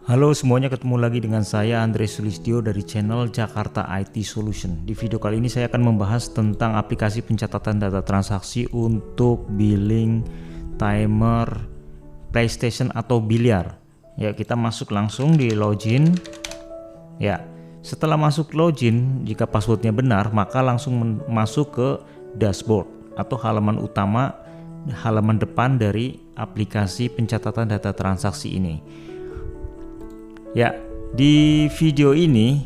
Halo semuanya, ketemu lagi dengan saya Andre Sulistyo dari channel Jakarta IT Solution. Di video kali ini saya akan membahas tentang aplikasi pencatatan data transaksi untuk billing, timer, PlayStation atau biliar. Ya, kita masuk langsung di login. Ya, setelah masuk login, jika passwordnya benar, maka langsung masuk ke dashboard atau halaman utama, halaman depan dari aplikasi pencatatan data transaksi ini. Ya, di video ini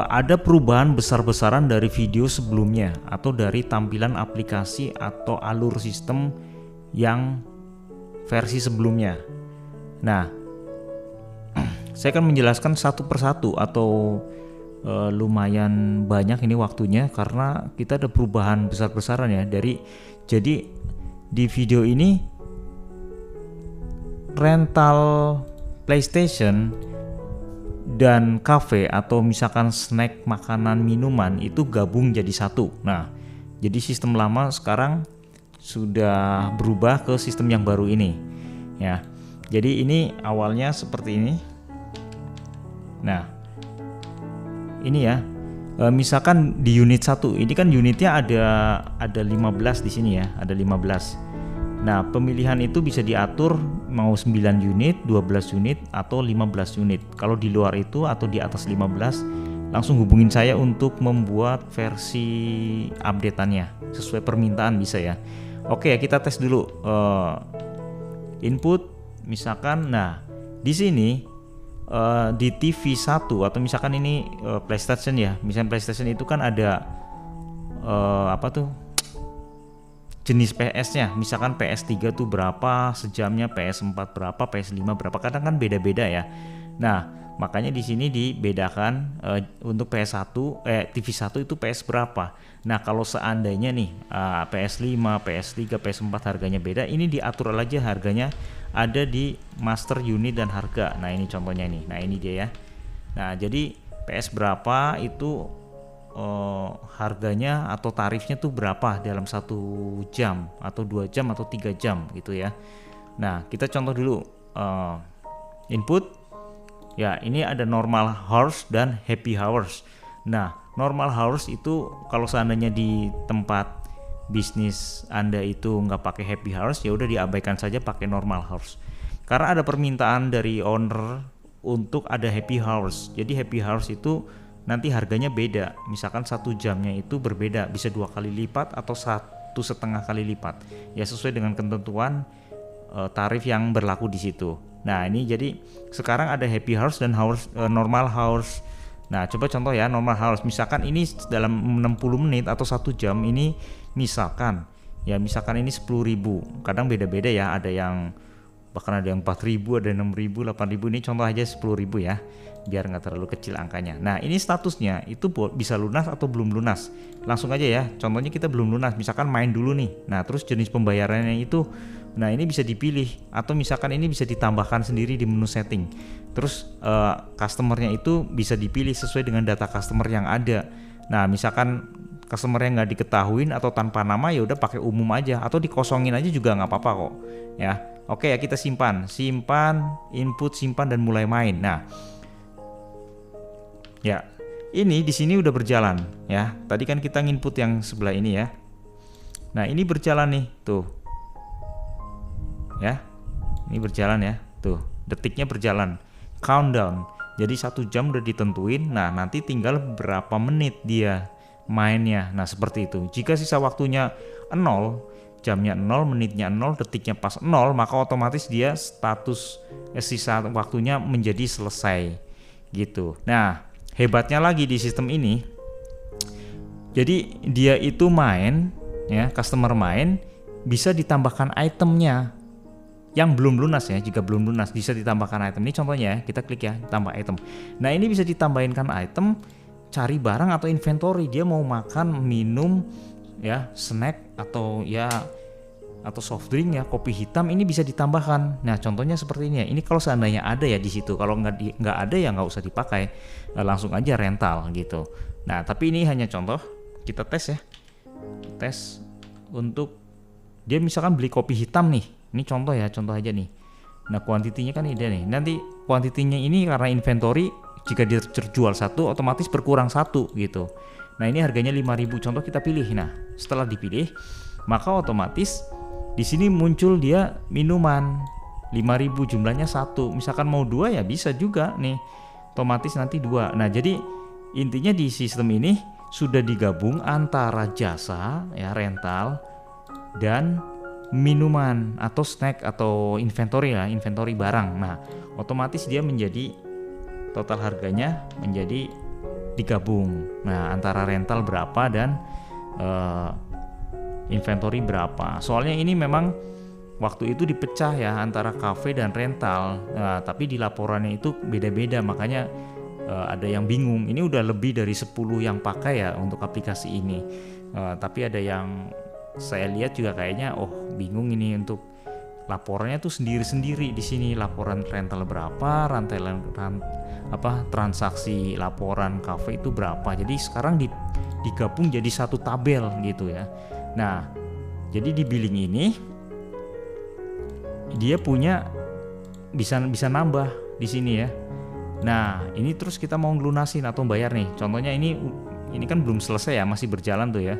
ada perubahan besar-besaran dari video sebelumnya atau dari tampilan aplikasi atau alur sistem yang versi sebelumnya. Nah, saya akan menjelaskan satu persatu atau lumayan banyak ini waktunya karena kita ada perubahan besar-besaran ya. Jadi di video ini rental PlayStation dan cafe atau misalkan snack, makanan, minuman itu gabung jadi satu. Nah, jadi sistem lama sekarang sudah berubah ke sistem yang baru ini. Ya, jadi ini awalnya seperti ini. Nah, ini ya. Misalkan di unit 1, ini kan unitnya ada 15 di sini ya, ada 15. Nah, pemilihan itu bisa diatur mau 9 unit, 12 unit, atau 15 unit. Kalau di luar itu atau di atas 15, langsung hubungin saya untuk membuat versi update-annya. Sesuai permintaan bisa ya. Oke, kita tes dulu. Input, misalkan, nah di sini di TV 1 atau misalkan ini PlayStation ya. Misalkan PlayStation itu kan ada jenis PS-nya, misalkan PS3 tuh berapa sejamnya, PS4 berapa, PS5 berapa, kadang kan beda-beda ya. Nah, makanya di sini dibedakan untuk PS1, TV1 itu PS berapa. Nah, kalau seandainya nih PS5, PS3, PS4 harganya beda, ini diatur aja harganya ada di master unit dan harga. Nah, ini contohnya nih. Nah, ini dia ya. Nah, jadi PS berapa itu harganya atau tarifnya tuh berapa dalam 1 jam atau 2 jam atau 3 jam gitu ya. Nah, kita contoh dulu input ya, ini ada normal hours dan happy hours. Nah, normal hours itu kalau seandainya di tempat bisnis Anda itu nggak pakai happy hours, ya udah diabaikan saja, pakai normal hours. Karena ada permintaan dari owner untuk ada happy hours. Jadi happy hours itu nanti harganya beda, misalkan 1 jamnya itu berbeda, bisa 2 kali lipat atau 1,5 kali lipat ya, sesuai dengan ketentuan tarif yang berlaku di situ. Nah, ini jadi sekarang ada happy hours dan normal hours. Nah, coba contoh ya, normal hours misalkan ini dalam 60 menit atau 1 jam ini misalkan ini 10.000, kadang beda-beda ya, ada yang bahkan ada yang 4.000, ada 6.000, 8.000. Ini contoh aja 10.000 ya, biar nggak terlalu kecil angkanya. Nah, ini statusnya itu bisa lunas atau belum lunas. Langsung aja ya, contohnya kita belum lunas, misalkan main dulu nih. Nah, terus jenis pembayarannya itu, nah ini bisa dipilih, atau misalkan ini bisa ditambahkan sendiri di menu setting. Terus customernya itu bisa dipilih sesuai dengan data customer yang ada. Nah, misalkan customer yang nggak diketahuin atau tanpa nama, ya udah pakai umum aja, atau dikosongin aja juga nggak apa-apa kok ya. Oke ya, kita simpan, input, simpan, dan mulai main. Nah, ya, ini di sini udah berjalan ya. Tadi kan kita nginput yang sebelah ini ya. Nah, ini berjalan nih, tuh. Ya. Ini berjalan ya. Tuh, detiknya berjalan. Countdown. Jadi 1 jam udah ditentuin. Nah, nanti tinggal berapa menit dia mainnya. Nah, seperti itu. Jika sisa waktunya 0, jamnya 0, menitnya 0, detiknya pas 0, maka otomatis dia status sisa waktunya menjadi selesai gitu. Nah, hebatnya lagi di sistem ini, jadi dia itu main ya, customer main bisa ditambahkan itemnya yang belum lunas ya. Jika belum lunas bisa ditambahkan item. Ini contohnya ya, kita klik ya, tambah item. Nah, ini bisa ditambahinkan item, cari barang atau inventory. Dia mau makan, minum ya, snack atau soft drink ya, kopi hitam, ini bisa ditambahkan. Nah, contohnya seperti ini ya. Ini kalau seandainya ada ya di situ. Kalau nggak ada ya nggak usah dipakai, langsung aja rental gitu. Nah, tapi ini hanya contoh, kita tes ya. Tes untuk dia misalkan beli kopi hitam nih. Ini contoh ya, contoh aja nih. Nah, kuantitinya kan ini nih. Nanti kuantitinya ini karena inventory, jika dia terjual satu otomatis berkurang satu gitu. Nah, ini harganya 5.000. Contoh kita pilih. Nah, setelah dipilih, maka otomatis di sini muncul dia minuman 5.000 jumlahnya satu. Misalkan mau 2 ya bisa juga nih. Otomatis nanti 2. Nah, jadi intinya di sistem ini sudah digabung antara jasa ya rental dan minuman atau snack atau inventory ya, inventory barang. Nah, otomatis dia menjadi total harganya menjadi digabung. Nah, antara rental berapa dan inventory berapa. Soalnya ini memang waktu itu dipecah ya antara cafe dan rental. Nah, tapi di laporannya itu beda-beda, makanya ada yang bingung. Ini udah lebih dari 10 yang pakai ya untuk aplikasi ini. Tapi ada yang saya lihat juga kayaknya bingung ini untuk laporannya tuh sendiri-sendiri di sini. Laporan rental berapa, transaksi laporan cafe itu berapa. Jadi sekarang digabung jadi satu tabel gitu ya. Nah, jadi di billing ini dia punya bisa nambah di sini ya. Nah, ini terus kita mau ngelunasin atau bayar nih. Contohnya ini kan belum selesai ya, masih berjalan tuh ya.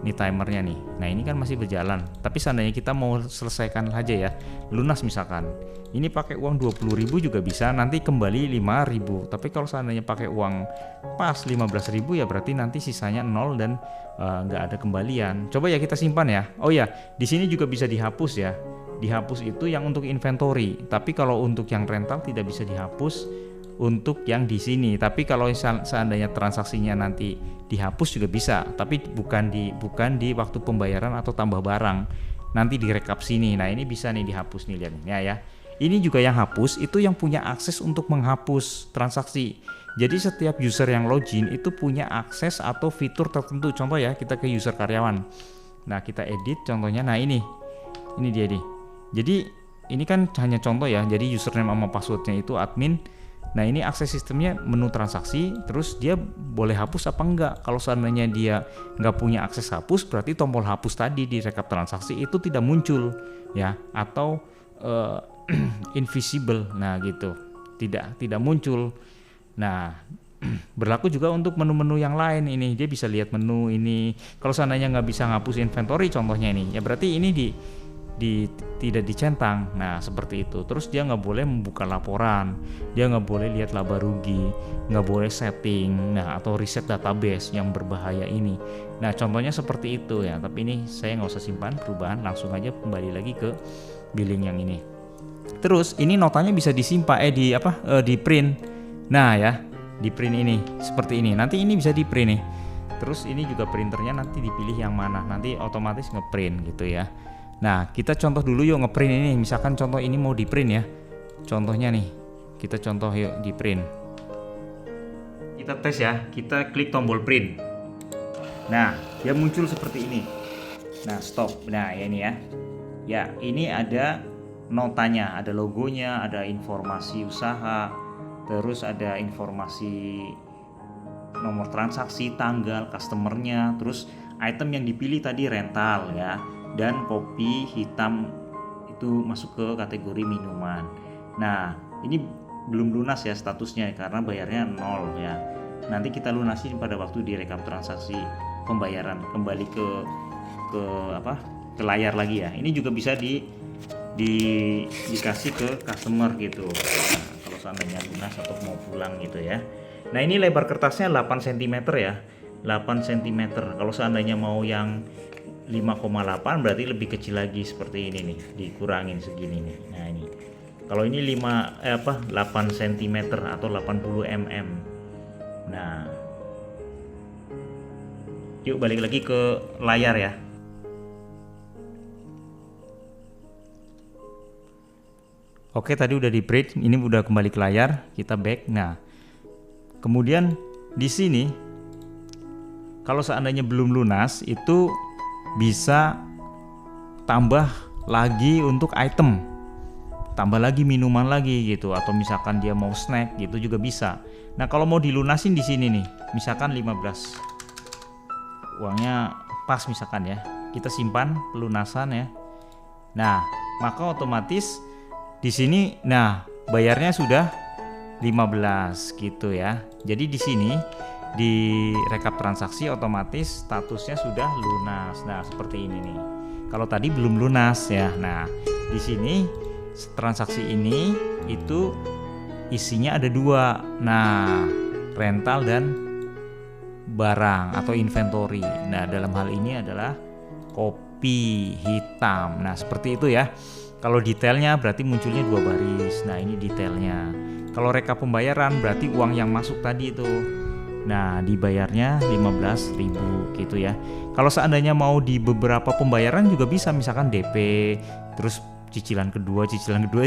Ini timernya nih. Nah, ini kan masih berjalan. Tapi seandainya kita mau selesaikan aja ya, lunas misalkan. Ini pakai uang 20.000 juga bisa, nanti kembali 5.000. Tapi kalau seandainya pakai uang pas 15.000 ya berarti nanti sisanya 0 dan nggak ada kembalian. Coba ya kita simpan ya. Oh ya, di sini juga bisa dihapus ya. Dihapus itu yang untuk inventory. Tapi kalau untuk yang rental tidak bisa dihapus untuk yang di sini. Tapi kalau seandainya transaksinya nanti dihapus juga bisa, tapi bukan di waktu pembayaran atau tambah barang. Nanti direkap sini. Nah, ini bisa nih dihapus nih, lihat nih ya. Ini juga yang hapus itu yang punya akses untuk menghapus transaksi. Jadi setiap user yang login itu punya akses atau fitur tertentu. Contoh ya, kita ke user karyawan. Nah, kita edit contohnya. Nah, ini dia nih. Jadi ini kan hanya contoh ya. Jadi username sama passwordnya itu admin. Nah, ini akses sistemnya menu transaksi, terus dia boleh hapus apa enggak. Kalau seandainya dia nggak punya akses hapus, berarti tombol hapus tadi di rekap transaksi itu tidak muncul ya, atau invisible. Nah, gitu, tidak muncul. Nah, berlaku juga untuk menu-menu yang lain. Ini dia bisa lihat menu ini. Kalau seandainya nggak bisa ngapus inventory contohnya ini, ya berarti ini tidak dicentang. Nah, seperti itu. Terus dia nggak boleh membuka laporan, dia nggak boleh lihat laba rugi, nggak boleh setting, atau reset database yang berbahaya ini. Nah, contohnya seperti itu ya. Tapi ini saya nggak usah simpan perubahan, langsung aja kembali lagi ke billing yang ini. Terus ini notanya bisa disimpan di print. Nah ya, di print ini seperti ini. Nanti ini bisa di print nih. Terus ini juga printernya nanti dipilih yang mana. Nanti otomatis ngeprint gitu ya. Nah, kita contoh dulu yuk ngeprint ini. Misalkan contoh ini mau di print ya. Contohnya nih, kita contoh yuk di print. Kita tes ya, kita klik tombol print. Nah, dia muncul seperti ini. Nah, stop. Nah, ya ini ya. Ya, ini ada notanya, ada logonya, ada informasi usaha, terus ada informasi nomor transaksi, tanggal, customernya, terus item yang dipilih tadi rental ya. Dan kopi hitam itu masuk ke kategori minuman. Nah, ini belum lunas ya statusnya karena bayarnya 0 ya. Nanti kita lunasin pada waktu direkap transaksi pembayaran, kembali ke layar lagi ya. Ini juga bisa dikasih ke customer gitu. Nah, kalau seandainya lunas atau mau pulang gitu ya. Nah, ini lebar kertasnya 8 cm ya. 8 cm. Kalau seandainya mau yang 5,8 berarti lebih kecil lagi seperti ini nih, dikurangin segini nih. Nah, ini kalau ini 8 cm atau 80 mm. Nah, yuk balik lagi ke layar ya. Oke, tadi udah di print, ini udah kembali ke layar, kita back. Nah, kemudian di sini kalau seandainya belum lunas itu bisa tambah lagi untuk item, tambah lagi minuman lagi gitu, atau misalkan dia mau snack gitu juga bisa. Nah, kalau mau dilunasin di sini nih, misalkan 15, uangnya pas misalkan ya, kita simpan pelunasan ya. Nah, maka otomatis di sini nah bayarnya sudah 15 gitu ya. Jadi di sini di rekap transaksi otomatis statusnya sudah lunas. Nah, seperti ini nih. Kalau tadi belum lunas ya. Nah, di sini transaksi ini itu isinya ada dua. Nah, rental dan barang atau inventory. Nah, dalam hal ini adalah kopi hitam. Nah, seperti itu ya. Kalau detailnya berarti munculnya 2 baris. Nah, ini detailnya. Kalau rekap pembayaran berarti uang yang masuk tadi itu. Nah, dibayarnya 15.000 gitu ya. Kalau seandainya mau di beberapa pembayaran juga bisa, misalkan DP, terus cicilan kedua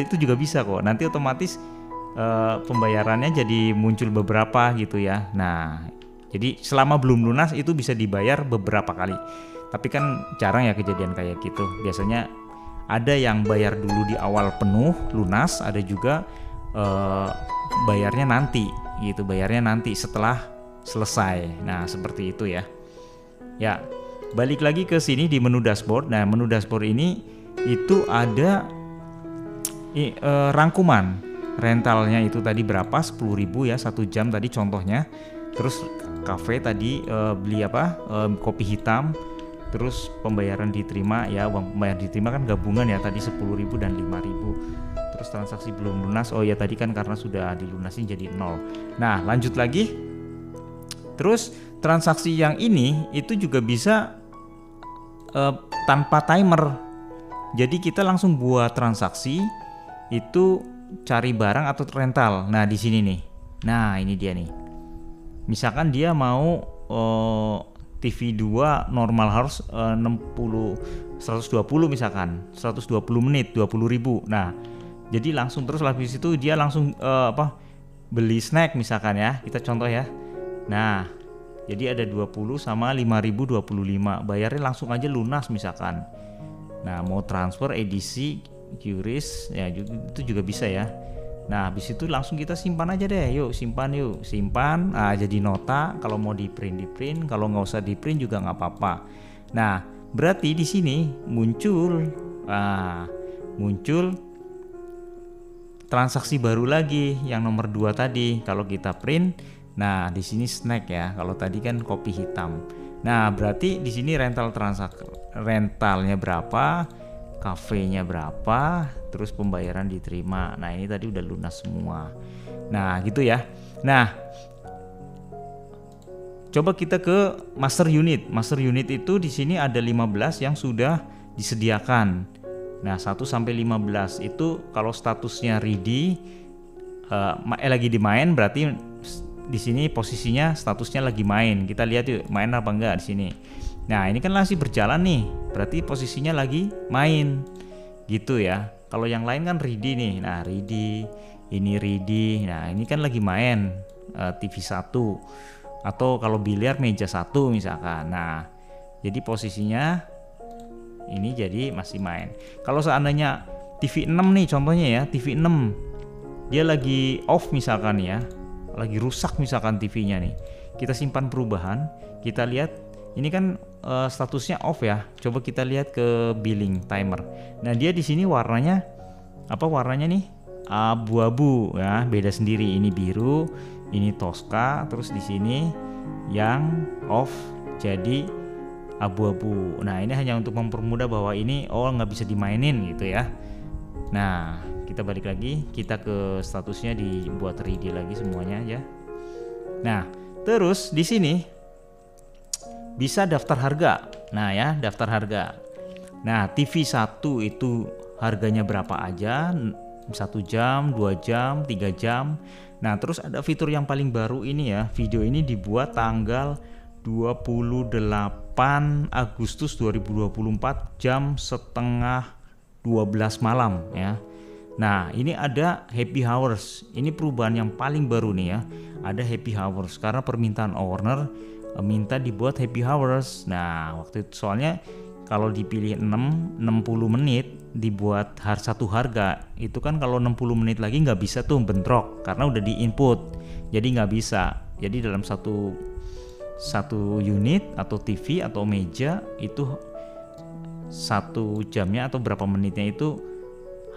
itu juga bisa kok. Nanti otomatis pembayarannya jadi muncul beberapa gitu ya. Nah, jadi selama belum lunas itu bisa dibayar beberapa kali. Tapi kan jarang ya kejadian kayak gitu. Biasanya ada yang bayar dulu di awal penuh lunas, ada juga bayarnya nanti gitu, bayarnya nanti setelah selesai. Nah, seperti itu ya. Ya, balik lagi ke sini di menu dashboard. Nah, menu dashboard ini itu ada rangkuman rentalnya itu tadi berapa, 10.000 ya 1 jam tadi contohnya. Terus cafe tadi beli apa, kopi hitam. Terus pembayaran diterima ya, uang pembayaran diterima kan gabungan ya tadi 10.000 dan 5.000. Terus transaksi belum lunas, oh ya tadi kan karena sudah dilunasin jadi 0. Nah, lanjut lagi. Terus transaksi yang ini itu juga bisa tanpa timer. Jadi kita langsung buat transaksi itu cari barang atau rental. Nah, di sini nih. Nah, ini dia nih. Misalkan dia mau TV 2 normal harus 120 misalkan, 120 menit 20.000. Nah, jadi langsung terus habis itu dia langsung beli snack misalkan ya. Kita contoh ya. Nah, jadi ada 20 sama 5.025. Bayarnya langsung aja lunas misalkan. Nah, mau transfer edisi QRIS ya itu juga bisa ya. Nah, habis itu langsung kita simpan aja deh. Yuk simpan. Nah, jadi nota. Kalau mau di print. Kalau nggak usah di print juga nggak apa-apa. Nah, berarti di sini muncul transaksi baru lagi yang nomor 2 tadi. Kalau kita print, nah di sini snack ya. Kalau tadi kan kopi hitam. Nah, berarti di sini rentalnya berapa? Kafenya berapa, terus pembayaran diterima. Nah, ini tadi udah lunas semua. Nah, gitu ya. Nah, coba kita ke master unit. Master unit itu di sini ada 15 yang sudah disediakan. Nah, 1 sampai 15 itu kalau statusnya ready lagi dimain, berarti di sini posisinya statusnya lagi main. Kita lihat yuk main apa enggak di sini. Nah, ini kan masih berjalan nih, berarti posisinya lagi main gitu ya. Kalau yang lain kan ready nih. Nah, ready, ini ready. Nah, ini kan lagi main TV 1 atau kalau biliar meja 1 misalkan. Nah, jadi posisinya ini jadi masih main. Kalau seandainya TV 6 nih contohnya ya, TV 6 dia lagi off misalkan ya, lagi rusak misalkan TV-nya nih. Kita simpan perubahan, kita lihat ini kan statusnya off ya. Coba kita lihat ke billing timer. Nah, dia di sini warnanya apa? Warnanya nih abu-abu ya, beda sendiri. Ini biru, ini Tosca, terus di sini yang off jadi abu-abu. Nah, ini hanya untuk mempermudah bahwa ini nggak bisa dimainin gitu ya. Nah, kita balik lagi, kita ke statusnya dibuat ready lagi semuanya ya. Nah, terus di sini bisa daftar harga. Nah ya, daftar harga. Nah, TV 1 itu harganya berapa aja, 1 jam, 2 jam, 3 jam. Nah, terus ada fitur yang paling baru ini ya. Video ini dibuat tanggal 28 Agustus 2024 jam setengah 12 malam ya. Nah, ini ada happy hours. Ini perubahan yang paling baru nih ya. Ada happy hours karena permintaan owner minta dibuat happy hours. Nah, waktu itu soalnya kalau dipilih 60 menit dibuat satu harga itu kan kalau 60 menit lagi nggak bisa tuh bentrok karena udah di input, jadi nggak bisa. Jadi dalam satu unit atau TV atau meja itu 1 jamnya atau berapa menitnya itu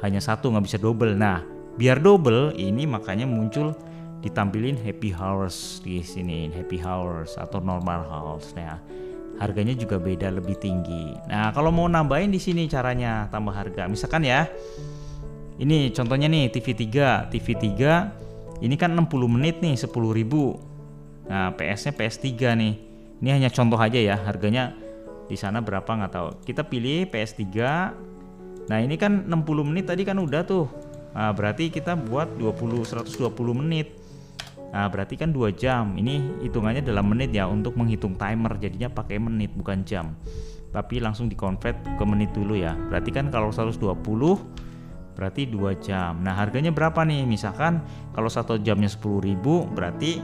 hanya satu, nggak bisa double. Nah, biar double ini makanya muncul ditampilin happy hours di sini, happy hours atau normal hours. Nah, harganya juga beda, lebih tinggi. Nah, kalau mau nambahin di sini caranya tambah harga. Misalkan ya, ini contohnya nih TV3 ini kan 60 menit nih 10.000. Nah, PS-nya PS3 nih. Ini hanya contoh aja ya, harganya di sana berapa nggak tahu. Kita pilih PS3. Nah, ini kan 60 menit tadi kan udah tuh. Nah, berarti kita buat 120 menit. Nah, berarti kan 2 jam. Ini hitungannya dalam menit ya, untuk menghitung timer. Jadinya pakai menit bukan jam. Tapi langsung di-convert ke menit dulu ya. Berarti kan kalau 120 berarti 2 jam. Nah, harganya berapa nih? Misalkan kalau 1 jamnya 10.000 berarti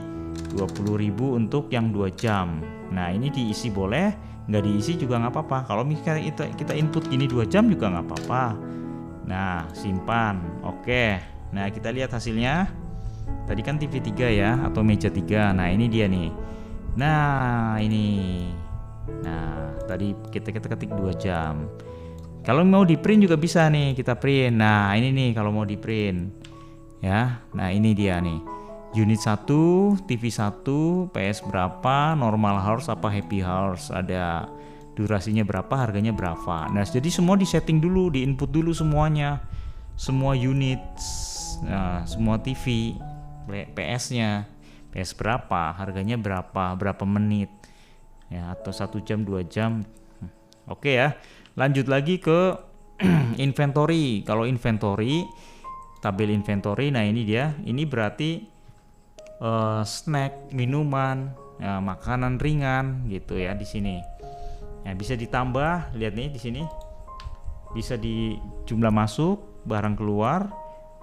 20.000 untuk yang 2 jam. Nah, ini diisi boleh, nggak diisi juga nggak apa-apa. Kalau misalnya kita input gini 2 jam juga nggak apa-apa. Nah, simpan. Oke. Nah, kita lihat hasilnya. Tadi kan TV3 ya, atau meja 3. Nah, ini dia nih. Nah, ini. Nah, tadi kita ketik 2 jam. Kalau mau di print juga bisa nih, kita print. Nah, ini nih kalau mau di print. Ya. Nah, ini dia nih. Unit 1, TV 1, PS berapa, normal hours apa happy hours, ada durasinya berapa, harganya berapa. Nah, jadi semua di setting dulu, di input dulu semuanya. Semua unit, nah, semua TV, PS-nya, PS berapa, harganya berapa menit. Ya, atau 1 jam, 2 jam. Oke ya. Lanjut lagi ke inventory. Kalau inventory, tabel inventory, nah ini dia. Ini berarti snack, minuman, ya, makanan ringan gitu ya di sini. Ya, bisa ditambah, lihat nih di sini. Bisa di jumlah masuk, barang keluar,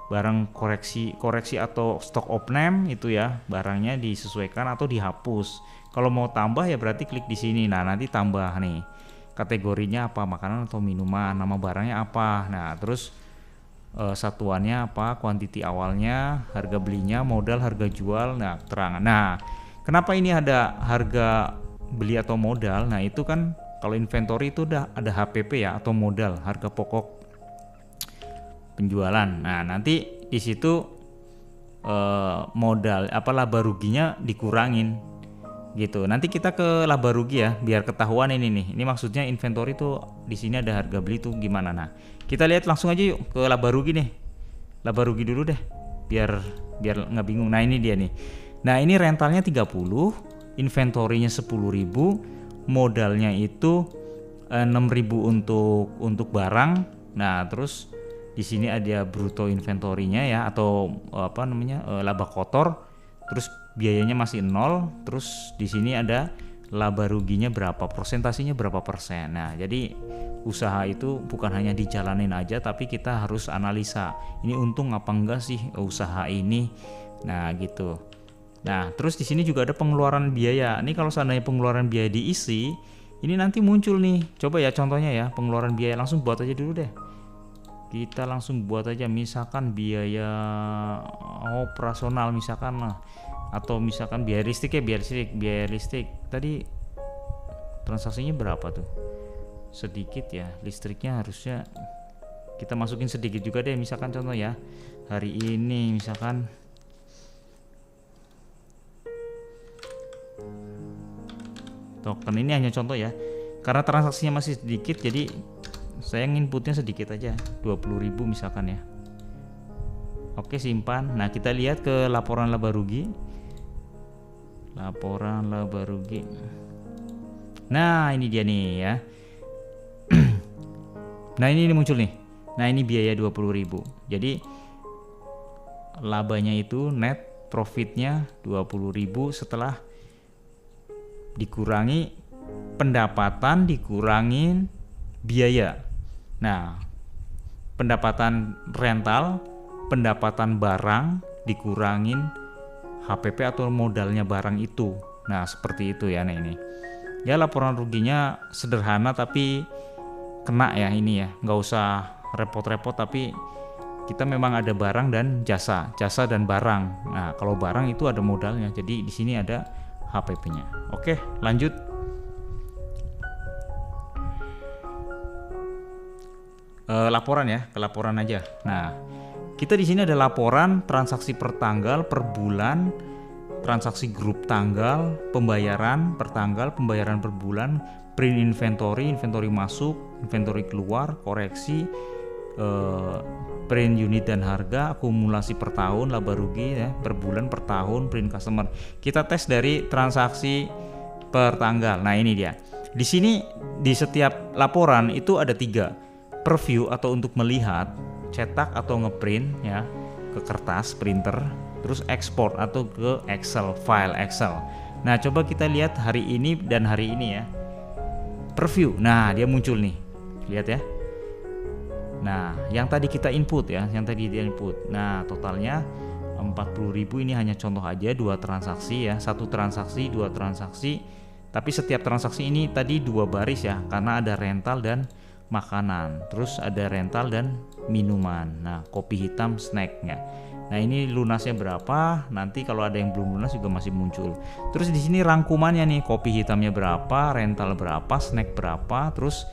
barang koreksi atau stock of name itu ya, barangnya disesuaikan atau dihapus. Kalau mau tambah ya berarti klik di sini. Nah, nanti tambah nih. Kategorinya apa, makanan atau minuman, nama barangnya apa. Nah, terus satuannya apa, kuantiti awalnya, harga belinya, modal, harga jual, nah keterangan. Nah, kenapa ini ada harga beli atau modal? Nah, itu kan kalau inventory itu udah ada HPP ya, atau modal, harga pokok penjualan. Nah, nanti di situ modal apa laba ruginya dikurangin gitu. Nanti kita ke laba rugi ya, biar ketahuan ini nih. Ini maksudnya inventory tuh di sini ada harga beli tuh gimana. Nah, kita lihat langsung aja yuk ke laba rugi nih. Laba rugi dulu deh, biar nggak bingung. Nah, ini dia nih. Nah, ini rentalnya 30, inventory-nya 10.000, modalnya itu 6.000 untuk barang. Nah, terus di sini ada bruto inventory-nya ya, atau apa namanya, laba kotor. Terus biayanya masih 0. Terus di sini ada laba ruginya berapa, persentasenya berapa persen. Nah, jadi usaha itu bukan hanya dijalanin aja, tapi kita harus analisa. Ini untung apa enggak sih usaha ini. Nah, gitu. Nah, terus di sini juga ada pengeluaran biaya. Ini kalau seandainya pengeluaran biaya diisi, ini nanti muncul nih. Coba ya contohnya ya, pengeluaran biaya langsung buat aja dulu deh. Kita langsung buat aja, misalkan biaya operasional misalkan lah, atau misalkan biaya listrik ya, biaya listrik tadi transaksinya berapa tuh, sedikit ya listriknya, harusnya kita masukin sedikit juga deh. Misalkan contoh ya, hari ini misalkan token, ini hanya contoh ya, karena transaksinya masih sedikit jadi saya inputnya sedikit aja, 20.000 misalkan ya. Oke, simpan. Nah, kita lihat ke laporan laba rugi. Laporan laba rugi. Nah, ini dia nih ya. Nah, ini muncul nih. Nah, ini biaya 20.000. Jadi labanya itu net profitnya 20.000 setelah dikurangi pendapatan, dikurangin biaya. Nah, pendapatan rental, pendapatan barang dikurangin HPP atau modalnya barang itu. Nah, seperti itu ya. Nah, ini ya laporan ruginya sederhana tapi kena ya ini ya, nggak usah repot-repot, tapi kita memang ada barang dan jasa dan barang. Nah, kalau barang itu ada modalnya, jadi di sini ada HPP-nya. Oke, lanjut. laporan ya, ke laporan aja. Nah, kita di sini ada laporan transaksi per tanggal, per bulan, transaksi grup tanggal, pembayaran per tanggal, pembayaran per bulan, print inventory, inventory masuk, inventory keluar, koreksi, print unit dan harga, akumulasi per tahun, laba rugi ya, per bulan, per tahun, print customer. Kita tes dari transaksi per tanggal. Nah, ini dia. Di sini di setiap laporan itu ada 3. Preview atau untuk melihat, cetak atau ngeprint ya ke kertas printer, terus export atau ke Excel, file Excel. Nah, coba kita lihat hari ini dan hari ini ya. Preview. Nah, dia muncul nih. Lihat ya. Nah, yang tadi kita input ya, yang tadi dia input. Nah, totalnya 40.000, ini hanya contoh aja, 2 transaksi ya, 1 transaksi, 2 transaksi. Tapi setiap transaksi ini tadi 2 baris ya, karena ada rental dan makanan. Terus ada rental dan minuman. Nah, kopi hitam snacknya. Nah, ini lunasnya berapa? Nanti kalau ada yang belum lunas juga masih muncul. Terus di sini rangkumannya nih, kopi hitamnya berapa, rental berapa, snack berapa, terus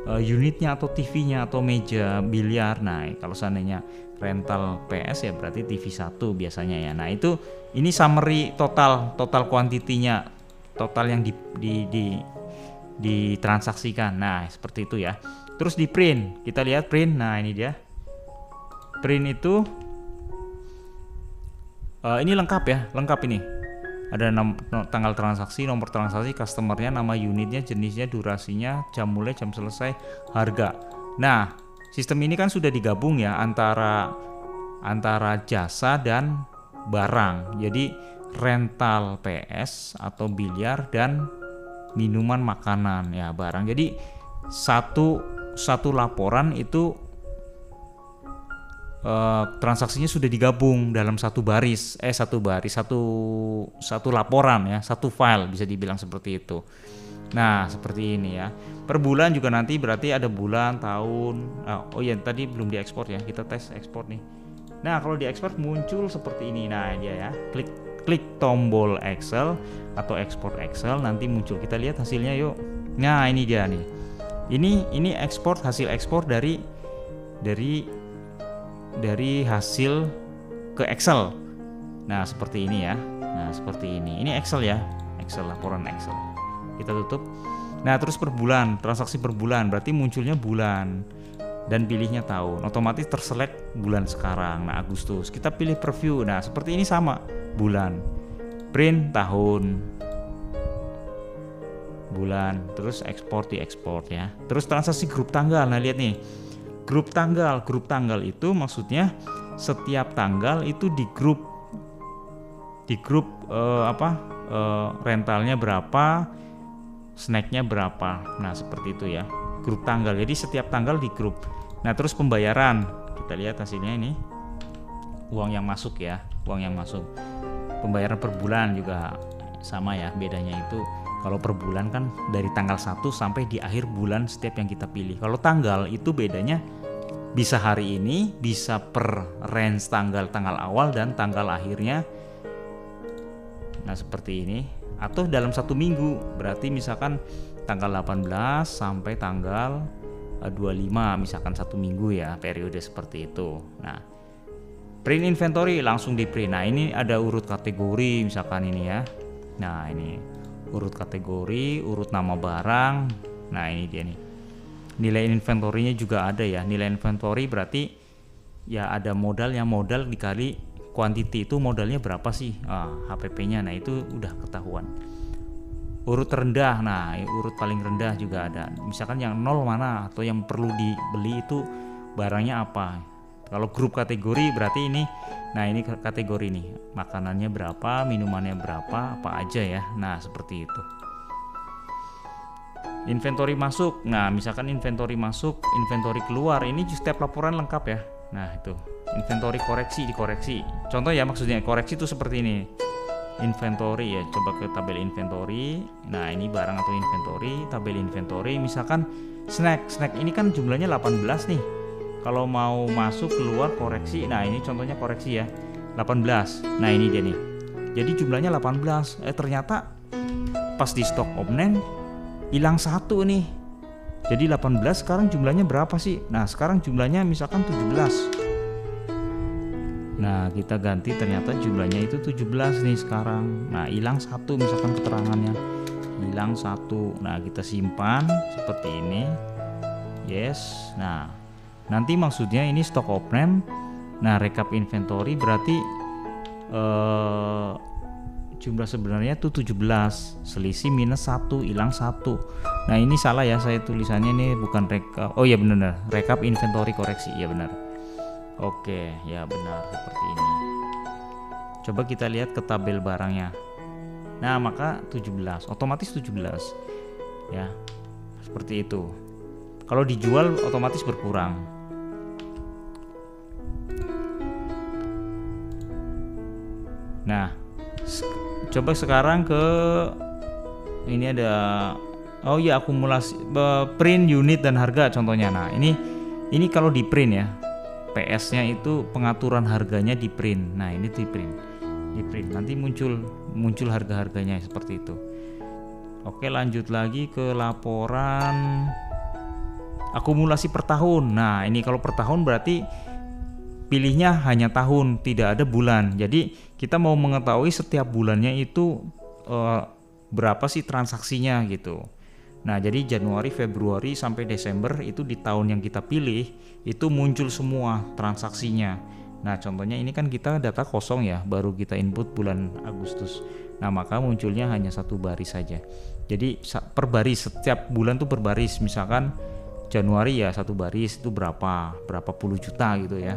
unitnya atau TV-nya atau meja biliar. Nah, kalau seandainya rental PS ya berarti TV 1 biasanya ya. Nah, itu ini summary total kuantitinya, total yang ditransaksikan. Nah, seperti itu ya. Terus di print, kita lihat print. Nah, ini dia. Print itu ini lengkap ya, lengkap ini. Ada tanggal transaksi, nomor transaksi, customernya, nama unitnya, jenisnya, durasinya, jam mulai, jam selesai, harga. Nah, sistem ini kan sudah digabung ya antara jasa dan barang. Jadi rental PS atau biliar dan minuman makanan ya barang. Jadi satu laporan itu transaksinya sudah digabung dalam satu laporan ya, satu file bisa dibilang seperti itu. Nah, seperti ini ya. Per bulan juga nanti berarti ada bulan, tahun. Oh iya, tadi belum diekspor ya. Kita tes ekspor nih. Nah, kalau diekspor muncul seperti ini. Nah, dia ya. Klik tombol Excel atau ekspor Excel, nanti muncul. Kita lihat hasilnya yuk. Nah, ini dia nih. Ini ekspor, hasil ekspor dari hasil ke Excel. Nah, seperti ini ya. Nah, seperti ini. Ini Excel ya. Excel, laporan Excel. Kita tutup. Nah, terus per bulan, transaksi per bulan, berarti munculnya bulan dan pilihnya tahun. Otomatis terselect bulan sekarang. Nah, Agustus. Kita pilih preview. Nah, seperti ini sama. Bulan. Print tahun. Bulan. Terus ekspor diekspor ya. Terus transaksi grup tanggal. Nah, lihat nih. Grup tanggal itu maksudnya setiap tanggal itu di grup rentalnya berapa, snacknya berapa. Nah, seperti itu ya, grup tanggal. Jadi setiap tanggal di grup. Nah, terus pembayaran, kita lihat hasilnya ini, uang yang masuk ya, uang yang masuk. Pembayaran per bulan juga sama ya, bedanya itu kalau per bulan kan dari tanggal 1 sampai di akhir bulan setiap yang kita pilih. Kalau tanggal itu bedanya bisa hari ini, bisa per range tanggal awal dan tanggal akhirnya. Nah, seperti ini. Atau dalam 1 minggu, berarti misalkan tanggal 18 sampai tanggal 25, misalkan 1 minggu ya, periode seperti itu. Nah, print inventory langsung di print. Nah, ini ada urut kategori misalkan ini ya. Nah, ini urut kategori, urut nama barang. Nah, ini dia nih. Nilai inventory-nya juga ada ya. Nilai inventory berarti ya ada modalnya, modal dikali quantity itu modalnya berapa sih? HPP-nya. Nah, itu udah ketahuan. Urut rendah. Nah, urut paling rendah juga ada. Misalkan yang 0 mana atau yang perlu dibeli itu barangnya apa. Kalau grup kategori berarti ini. Nah, ini kategori nih. Makanannya berapa, minumannya berapa, apa aja ya. Nah, seperti itu. Inventory masuk. Nah, misalkan inventory masuk, inventory keluar. Ini setiap laporan lengkap ya. Nah, itu. Inventory koreksi, dikoreksi. Contoh ya, maksudnya koreksi itu seperti ini. Inventory ya, coba ke tabel inventory. Nah, ini barang atau inventory, tabel inventory. Misalkan snack ini kan jumlahnya 18 nih. Kalau mau masuk keluar koreksi. Nah, ini contohnya koreksi ya, 18. Nah, ini dia nih. Jadi jumlahnya 18. Ternyata pas di stok omnen hilang 1 nih. Jadi 18 sekarang jumlahnya berapa sih? Nah sekarang jumlahnya misalkan 17. Nah kita ganti, ternyata jumlahnya itu 17 nih sekarang. Nah hilang 1 misalkan keterangannya, hilang 1. Nah kita simpan seperti ini. Yes. Nah nanti maksudnya ini stock of name. Nah recap inventory berarti jumlah sebenarnya itu 17, selisih minus 1, hilang 1. Nah ini salah ya, saya tulisannya ini bukan recap. Oh ya benar, recap inventory, koreksi ya benar. Oke ya benar seperti ini. Coba kita lihat ke tabel barangnya. Nah maka 17, otomatis 17 ya, seperti itu. Kalau dijual otomatis berkurang. Nah coba sekarang ke ini ada, oh ya akumulasi print unit dan harga contohnya. Nah ini kalau di print ya, PS nya itu pengaturan harganya di print. Nah ini di print nanti muncul harga-harganya seperti itu. Oke lanjut lagi ke laporan akumulasi per tahun. Nah ini kalau per tahun berarti pilihnya hanya tahun, tidak ada bulan. Jadi kita mau mengetahui setiap bulannya itu berapa sih transaksinya gitu. Nah jadi Januari, Februari sampai Desember itu di tahun yang kita pilih itu muncul semua transaksinya. Nah contohnya ini kan kita data kosong ya, baru kita input bulan Agustus. Nah maka munculnya hanya 1 baris saja. Jadi per baris, setiap bulan tuh per baris. Misalkan Januari ya 1 baris itu berapa puluh juta gitu ya.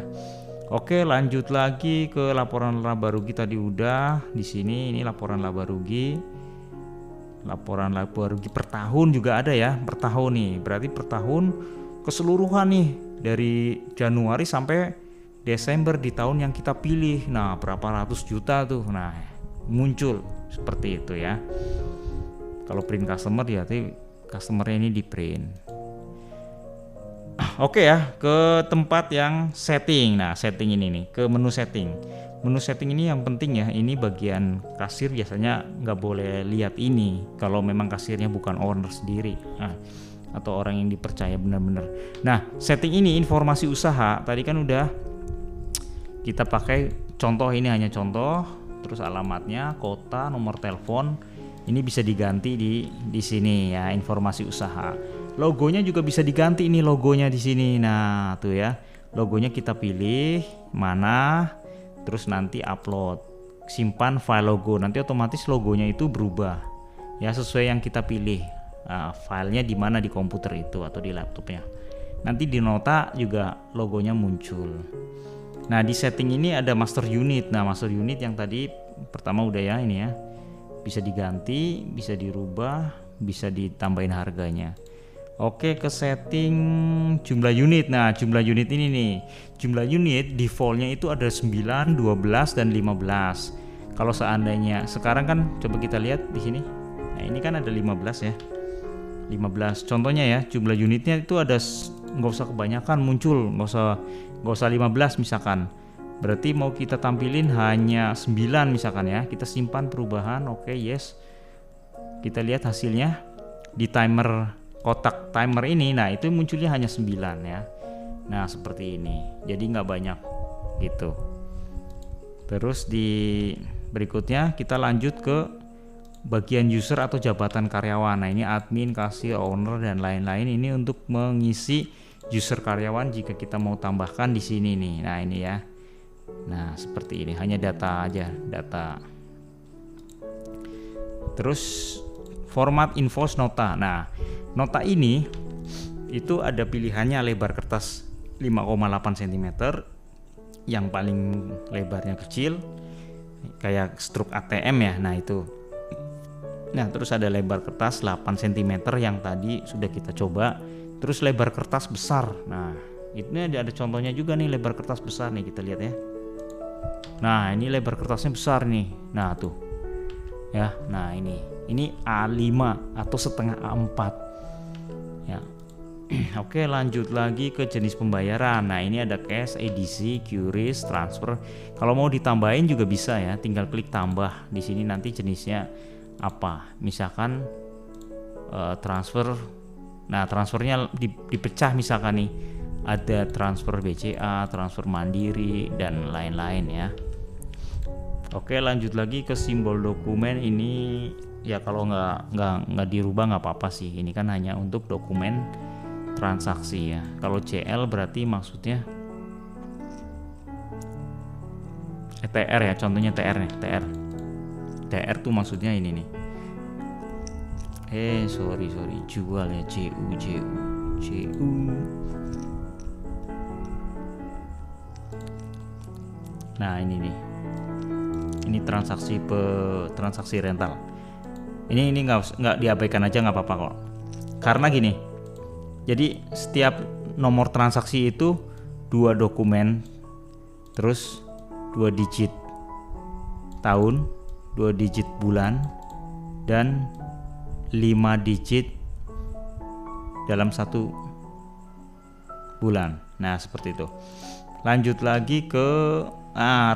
Oke lanjut lagi ke laporan laba rugi tadi udah. Di sini ini laporan laba rugi. Laporan laba rugi per tahun juga ada ya, per tahun nih. Berarti per tahun keseluruhan nih dari Januari sampai Desember di tahun yang kita pilih. Nah berapa ratus juta tuh. Nah muncul seperti itu ya. Kalau print customer ya, customernya ini di print. Oke ya, ke tempat yang setting. Nah setting ini nih, ke menu setting. Menu setting ini yang penting ya, ini bagian kasir biasanya nggak boleh lihat ini kalau memang kasirnya bukan owner sendiri atau orang yang dipercaya benar-benar. Nah setting ini informasi usaha tadi kan udah kita pakai contoh, ini hanya contoh. Terus alamatnya, kota, nomor telepon ini bisa diganti di sini ya, informasi usaha. Logonya juga bisa diganti, ini logonya di sini. Nah, tuh ya. Logonya kita pilih mana, terus nanti upload. Simpan file logo. Nanti otomatis logonya itu berubah. Ya, sesuai yang kita pilih. Nah, filenya di mana di komputer itu atau di laptopnya. Nanti di nota juga logonya muncul. Nah, di setting ini ada master unit. Nah, master unit yang tadi pertama udah ya ini ya. Bisa diganti, bisa dirubah, bisa ditambahin harganya. Oke, ke setting jumlah unit. Nah jumlah unit ini nih, jumlah unit defaultnya itu ada 9, 12 dan 15. Kalau seandainya sekarang kan coba kita lihat di sini. Nah ini kan ada 15 ya, 15 contohnya ya. Jumlah unitnya itu ada, nggak usah kebanyakan muncul, nggak usah 15 misalkan. Berarti mau kita tampilin hanya 9 misalkan ya. Kita simpan perubahan. Oke, yes. Kita lihat hasilnya di timer, kotak timer ini. Nah itu munculnya hanya 9 ya. Nah seperti ini, jadi nggak banyak gitu. Terus di berikutnya kita lanjut ke bagian user atau jabatan karyawan. Nah ini admin, kasir, owner dan lain-lain. Ini untuk mengisi user karyawan jika kita mau tambahkan di sini nih. Nah ini ya. Nah seperti ini, hanya data aja, data. Terus format invoice nota. Nah nota ini itu ada pilihannya lebar kertas 5,8 cm, yang paling lebarnya kecil kayak struk ATM ya. Nah itu. Nah terus ada lebar kertas 8 cm yang tadi sudah kita coba. Terus lebar kertas besar. Nah ini ada contohnya juga nih, lebar kertas besar nih, kita lihat ya. Nah ini lebar kertasnya besar nih. Nah tuh ya. Nah ini A5 atau setengah A4 ya. Oke lanjut lagi ke jenis pembayaran. Nah ini ada cash, edisi, QRIS, transfer. Kalau mau ditambahin juga bisa ya, tinggal klik tambah di sini, nanti jenisnya apa. Misalkan transfer Nah, transfernya dipecah misalkan nih, ada transfer BCA, transfer Mandiri, dan lain-lain ya. Oke, lanjut lagi ke simbol dokumen ini ya, kalau nggak dirubah nggak apa-apa sih. Ini kan hanya untuk dokumen transaksi ya. Kalau CL berarti maksudnya TR ya, contohnya TR nih, TR tuh maksudnya ini nih. Sorry, jual ya, JU. Nah, ini nih. Ini transaksi rental. Ini nggak diabaikan aja, nggak apa-apa kok. Karena gini. Jadi setiap nomor transaksi itu 2 dokumen, terus 2 digit tahun, 2 digit bulan, dan 5 digit dalam 1 bulan. Nah, seperti itu. Lanjut lagi ke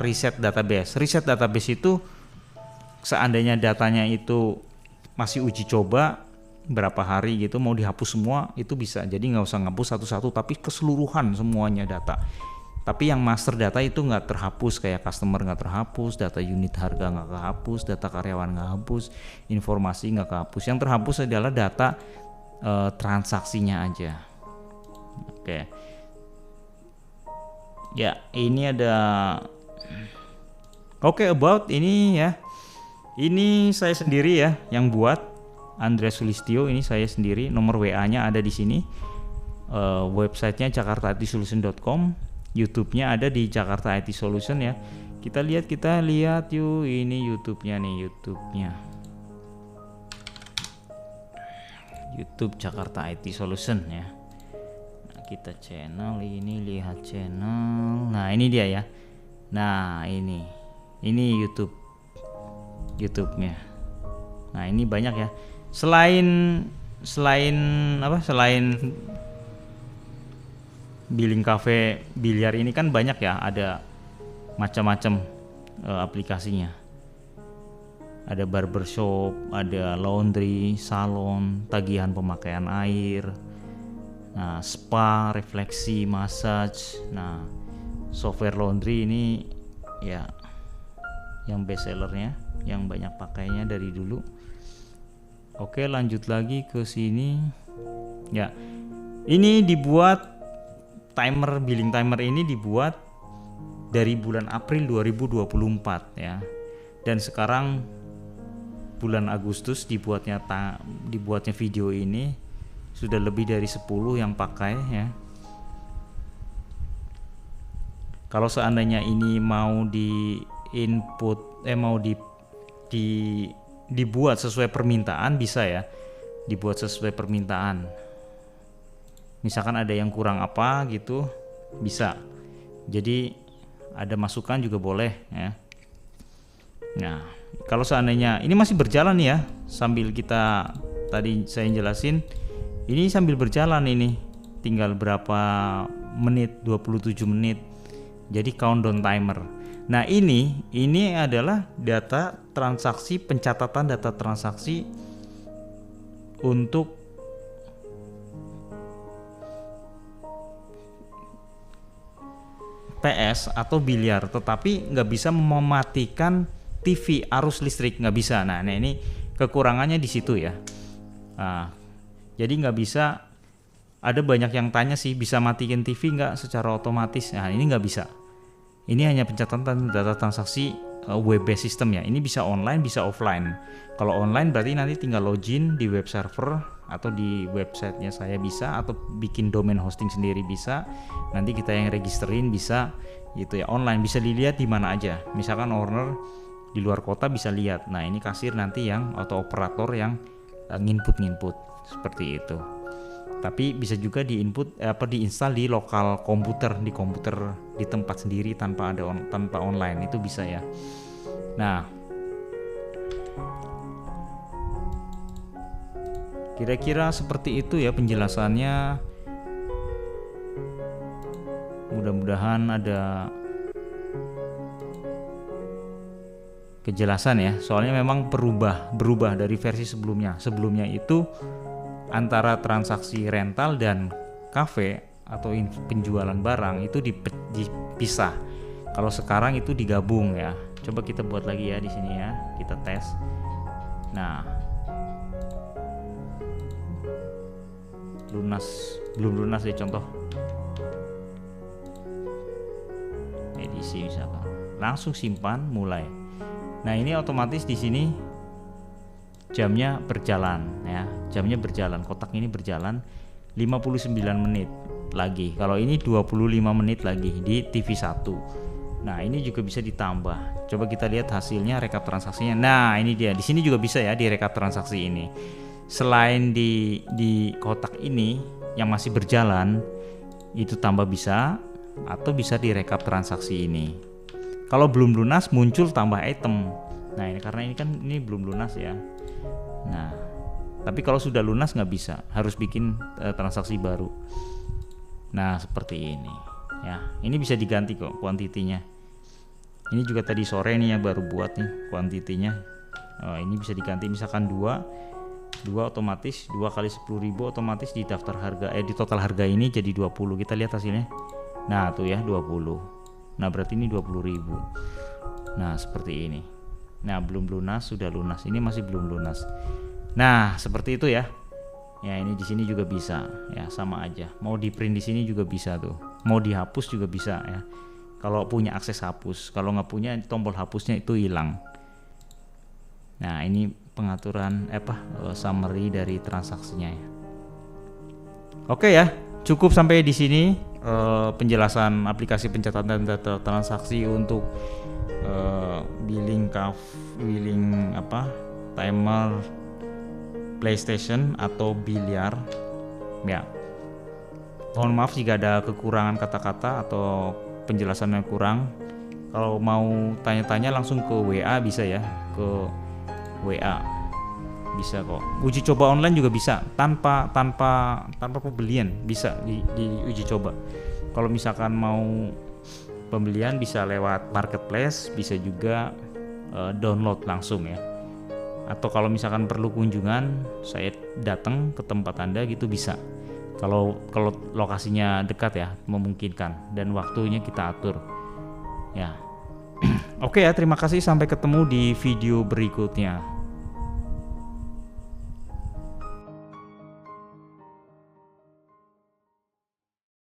riset database. Riset database itu seandainya datanya itu masih uji coba berapa hari gitu, mau dihapus semua itu bisa. Jadi nggak usah ngapus satu-satu, tapi keseluruhan semuanya data. Tapi yang master data itu nggak terhapus, kayak customer nggak terhapus, data unit harga nggak kehapus, data karyawan nggak hapus, informasi nggak kehapus. Yang terhapus adalah data transaksinya aja. Oke. Ya, ini ada about ini ya. Ini saya sendiri ya yang buat, Andreas Sulistyo, ini saya sendiri. Nomor WA-nya ada di sini. Websitenya jakartaitsolution.com. YouTube-nya ada di Jakarta IT Solution ya. Kita lihat yuk, ini YouTube-nya nih, YouTube Jakarta IT Solution ya. Nah, kita channel ini, lihat channel. Nah, ini dia ya. Nah, ini YouTube-nya. Nah, ini banyak ya. Selain billing cafe, biliar ini kan banyak ya, ada macam-macam aplikasinya. Ada barbershop, ada laundry, salon, tagihan pemakaian air, nah, spa, refleksi, massage. Nah, software laundry ini ya yang best sellernya, yang banyak pakainya dari dulu. Oke, lanjut lagi ke sini. Ya, ini dibuat billing timer ini dibuat dari bulan April 2024 ya. Dan sekarang bulan Agustus dibuatnya video ini sudah lebih dari 10 yang pakai ya. Kalau seandainya ini mau di input dibuat sesuai permintaan, bisa ya. Dibuat sesuai permintaan. Misalkan ada yang kurang apa gitu, bisa. Jadi ada masukan juga boleh ya. Nah, kalau seandainya ini masih berjalan ya, sambil kita tadi saya jelasin, ini sambil berjalan ini. Tinggal berapa menit, 27 menit. Jadi countdown timer. Nah, ini adalah data transaksi, pencatatan data transaksi untuk PS atau biliar, tetapi nggak bisa mematikan TV, arus listrik nggak bisa. Nah, ini kekurangannya di situ ya. Nah, jadi nggak bisa. Ada banyak yang tanya sih, bisa matiin TV nggak secara otomatis? Nah, ini nggak bisa. Ini hanya pencatatan data transaksi web based system ya. Ini bisa online, bisa offline. Kalau online berarti nanti tinggal login di web server atau di websitenya saya bisa, atau bikin domain hosting sendiri bisa. Nanti kita yang registerin bisa gitu ya, online, bisa dilihat di mana aja. Misalkan owner di luar kota bisa lihat. Nah, ini kasir nanti yang atau operator yang nginput seperti itu. Tapi bisa juga diinstal di lokal komputer, di tempat sendiri tanpa online, itu bisa ya. Nah, kira-kira seperti itu ya penjelasannya. Mudah-mudahan ada kejelasan ya. Soalnya memang berubah dari versi sebelumnya. Sebelumnya itu antara transaksi rental dan cafe atau penjualan barang itu dipisah. Kalau sekarang itu digabung ya. Coba kita buat lagi ya di sini ya, kita tes. Nah, belum lunas ya, contoh edisi misalkan, langsung simpan mulai. Nah, ini otomatis di sini jamnya berjalan ya, jamnya berjalan, kotak ini berjalan 59 menit lagi. Kalau ini 25 menit lagi di TV 1. Nah, ini juga bisa ditambah. Coba kita lihat hasilnya, rekap transaksinya. Nah, ini dia. Di sini juga bisa ya, di rekap transaksi ini. Selain di kotak ini yang masih berjalan, itu tambah bisa, atau bisa di rekap transaksi ini. Kalau belum lunas muncul tambah item. Nah, ini karena ini kan ini belum lunas ya. Nah, tapi kalau sudah lunas nggak bisa, harus bikin transaksi baru. Nah, seperti ini ya. Ini bisa diganti kok kuantitinya. Ini juga tadi sore nih yang baru buat nih kuantitinya. Ini bisa diganti misalkan 2 otomatis 2 kali 10.000 otomatis di daftar harga di total harga ini jadi 20. Kita lihat hasilnya. Nah, tuh ya 20. Nah, berarti ini 20.000. Nah, seperti ini. Nah, belum lunas, sudah lunas. Ini masih belum lunas. Nah, seperti itu ya. Ya, ini di sini juga bisa ya, sama aja. Mau di print di sini juga bisa tuh. Mau dihapus juga bisa ya. Kalau punya akses hapus, kalau nggak punya tombol hapusnya itu hilang. Nah, ini pengaturan summary dari transaksinya ya. Oke ya, cukup sampai di sini penjelasan aplikasi pencatatan data transaksi untuk billing timer PlayStation atau biliar ya. Mohon maaf jika ada kekurangan kata-kata atau penjelasan yang kurang. Kalau mau tanya-tanya langsung ke WA bisa ya, ke WA bisa kok. Uji coba online juga bisa, tanpa pembelian bisa di uji coba. Kalau misalkan mau pembelian bisa lewat marketplace, bisa juga download langsung ya. Atau kalau misalkan perlu kunjungan, saya datang ke tempat Anda gitu bisa. Kalau lokasinya dekat ya, memungkinkan, dan waktunya kita atur ya. Oke ya, terima kasih, sampai ketemu di video berikutnya.